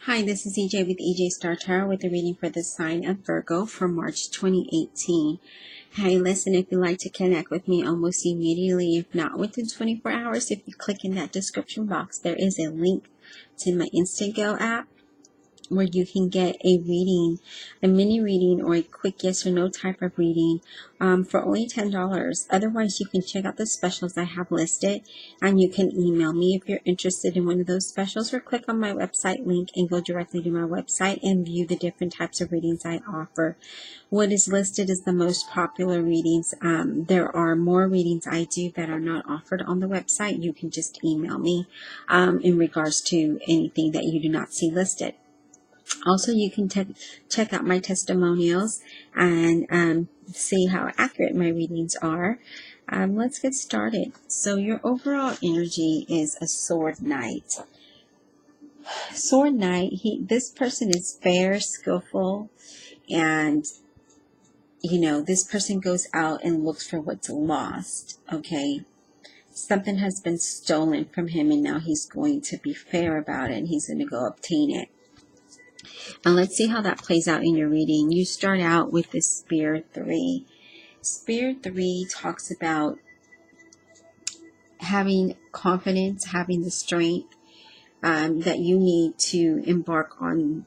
Hi, this is EJ with EJ Star Tarot with a reading for the sign of Virgo for March 2018. Hey, listen, if you'd like to connect with me almost immediately, if not within 24 hours, if you click in that description box, there is a link to my InstantGo app where you can get a reading, a mini reading or a quick yes or no type of reading for only $10. Otherwise, you can check out the specials I have listed and you can email me if you're interested in one of those specials, or click on my website link and go directly to my website and view the different types of readings I offer. What is listed is the most popular readings. There are more readings I do that are not offered on the website. You can just email me in regards to anything that you do not see listed. Also, you can check out my testimonials and see how accurate my readings are. Let's get started. So your overall energy is a sword knight. Sword knight, this person is fair, skillful, and this person goes out and looks for what's lost, okay? Something has been stolen from him and now he's going to be fair about it and he's going to go obtain it. And let's see how that plays out in your reading. You start out with the Spirit 3. Spirit 3 talks about having confidence, having the strength that you need to embark on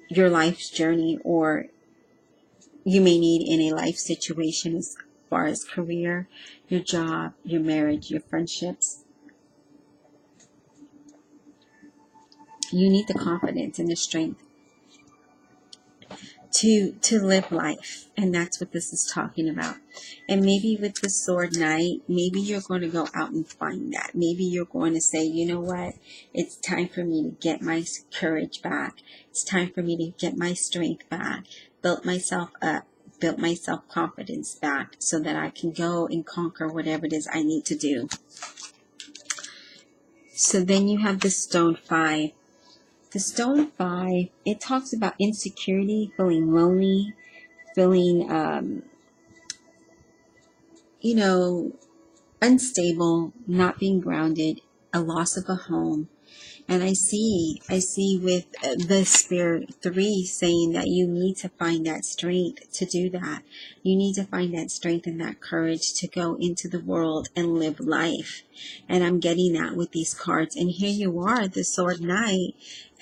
your life's journey, or you may need in a life situation as far as career, your job, your marriage, your friendships. You need the confidence and the strength to live life, and that's what this is talking about. And maybe with the sword knight, maybe you're going to go out and find that. Maybe you're going to say, you know what, it's time for me to get my courage back. It's time for me to get my strength back, build myself up, build my self-confidence back so that I can go and conquer whatever it is I need to do. So then you have the stone 5. The stone 5, it talks about insecurity, feeling lonely, feeling, unstable, not being grounded, a loss of a home. And I see with the Spirit 3 saying that you need to find that strength to do that. You need to find that strength and that courage to go into the world and live life. And I'm getting that with these cards. And here you are, the Sword Knight,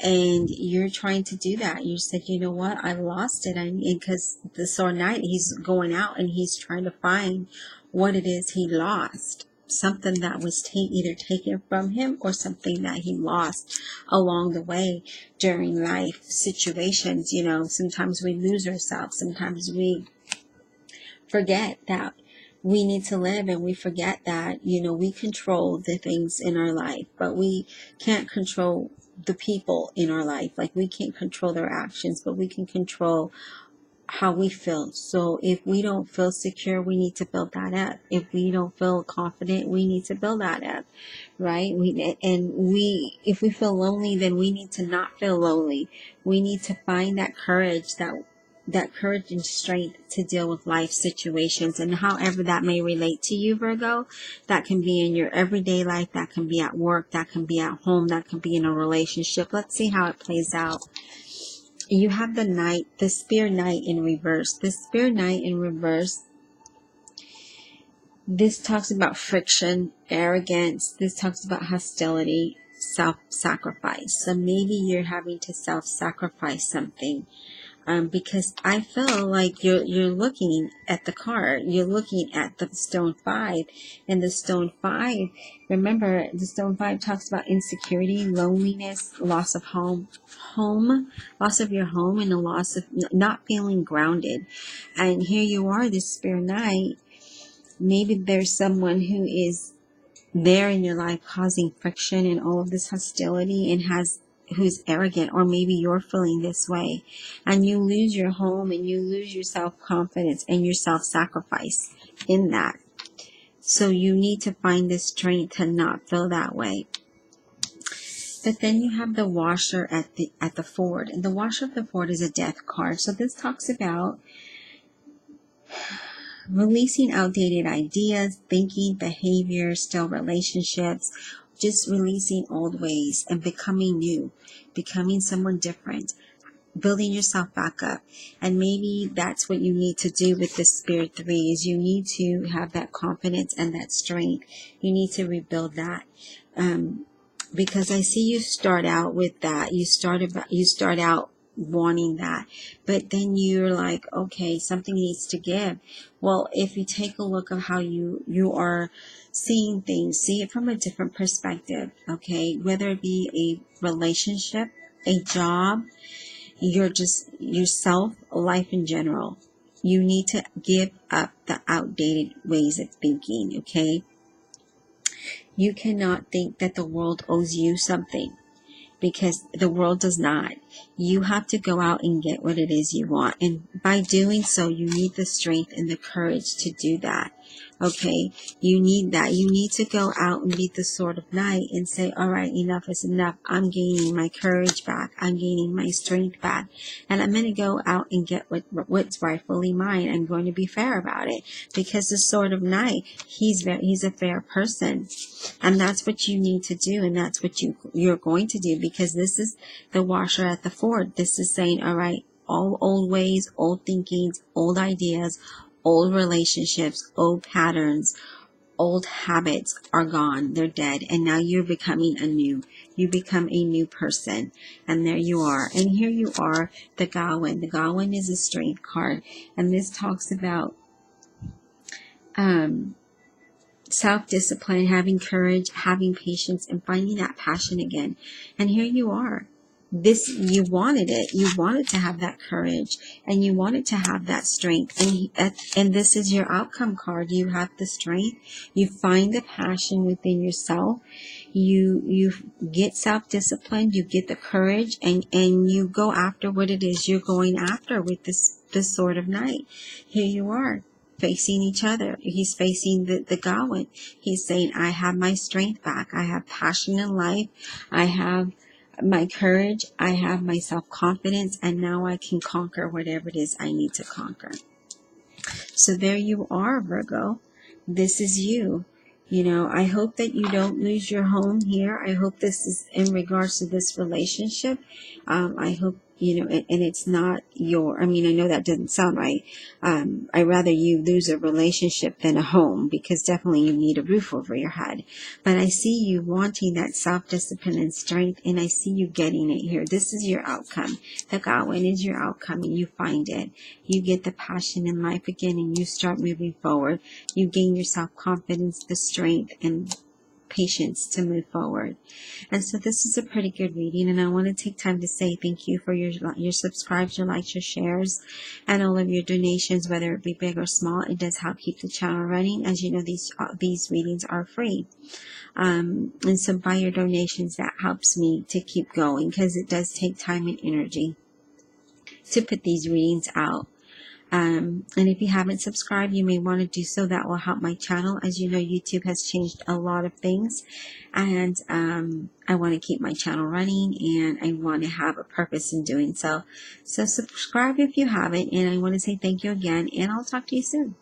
and you're trying to do that. You said, you know what, I lost it. Because the Sword Knight, he's going out and he's trying to find what it is he lost. Something that was either taken from him or something that he lost along the way during life situations. Sometimes we lose ourselves. Sometimes we forget that we need to live, and we forget that, we control the things in our life, but we can't control the people in our life. Like, we can't control their actions, but we can control how we feel. So if we don't feel secure, we need to build that up. If we don't feel confident, we need to build that up, right? If we feel lonely, then we need to not feel lonely. We need to find that courage, that courage and strength to deal with life situations, and however that may relate to you, Virgo. That can be in your everyday life, that can be at work, that can be at home, that can be in a relationship. Let's see how it plays out. You have the Knight, the Spear Knight in reverse. The Spear Knight in reverse, this talks about friction, arrogance. This talks about hostility, self-sacrifice. So maybe you're having to self-sacrifice something. Because I feel like you're looking at the card, you're looking at the stone 5, and the stone 5, remember, the stone 5 talks about insecurity, loneliness, loss of home, loss of your home, and a loss of not feeling grounded. And here you are, this Spirit Knight. Maybe there's someone who is there in your life causing friction and all of this hostility, and who's arrogant, or maybe you're feeling this way, and you lose your home and you lose your self-confidence and your self-sacrifice in that. So you need to find the strength to not feel that way. But then you have the Washer at the Ford, and the Washer of the Ford is a death card. So this talks about releasing outdated ideas, thinking, behavior, still relationships, just releasing old ways and becoming new, becoming someone different, building yourself back up. And maybe that's what you need to do with the Spirit 3, is you need to have that confidence and that strength. You need to rebuild that. Because I see you start out with that. You start out wanting that, but then you're like, okay, something needs to give. Well, if you take a look at how you are seeing things, see it from a different perspective, okay? Whether it be a relationship, a job, yourself, life in general. You need to give up the outdated ways of thinking, okay? You cannot think that the world owes you something, because the world does not. You have to go out and get what it is you want. And by doing so, you need the strength and the courage to do that. Okay? You need that. You need to go out and be the sword of night and say, all right, enough is enough. I'm gaining my courage back. I'm gaining my strength back. And I'm going to go out and get what's rightfully mine. I'm going to be fair about it. Because the sword of night, he's a fair person. And that's what you need to do. And that's what you're going to do. Because this is the washer at the ford. This is saying, all right, all old ways, old thinkings, old ideas, old relationships, old patterns, old habits are gone. They're dead. And now you're becoming anew. You become a new person. And there you are. And here you are, the Gawain. The Gawain is a strength card. And this talks about self-discipline, having courage, having patience, and finding that passion again. And here you are. You wanted it. You wanted to have that courage, and you wanted to have that strength. And this is your outcome card. You have the strength. You find the passion within yourself. You get self-discipline. You get the courage, and you go after what it is you're going after with this sword of night. Here you are, facing each other. He's facing the Gawain. He's saying, I have my strength back. I have passion in life. I have my courage. I have my self-confidence. And now I can conquer whatever it is I need to conquer. So there you are, Virgo. This is you. You know, I hope that you don't lose your home here. I hope this is in regards to this relationship. I hope, you know, and it's not I know that doesn't sound right. I'd rather you lose a relationship than a home, because definitely you need a roof over your head. But I see you wanting that self-discipline and strength, and I see you getting it here. This is your outcome. The Gawain is your outcome, and you find it. You get the passion in life again, and you start moving forward. You gain your self-confidence, the strength, and patience to move forward. And so this is a pretty good reading, and I want to take time to say thank you for your subscribes, your likes, your shares, and all of your donations, whether it be big or small. It does help keep the channel running. As you know, these readings are free. And so by your donations, that helps me to keep going, because it does take time and energy to put these readings out. And if you haven't subscribed, you may want to do so. That will help my channel. As you know, YouTube has changed a lot of things, and I want to keep my channel running, and I want to have a purpose in doing so. So subscribe if you haven't, and I want to say thank you again, and I'll talk to you soon.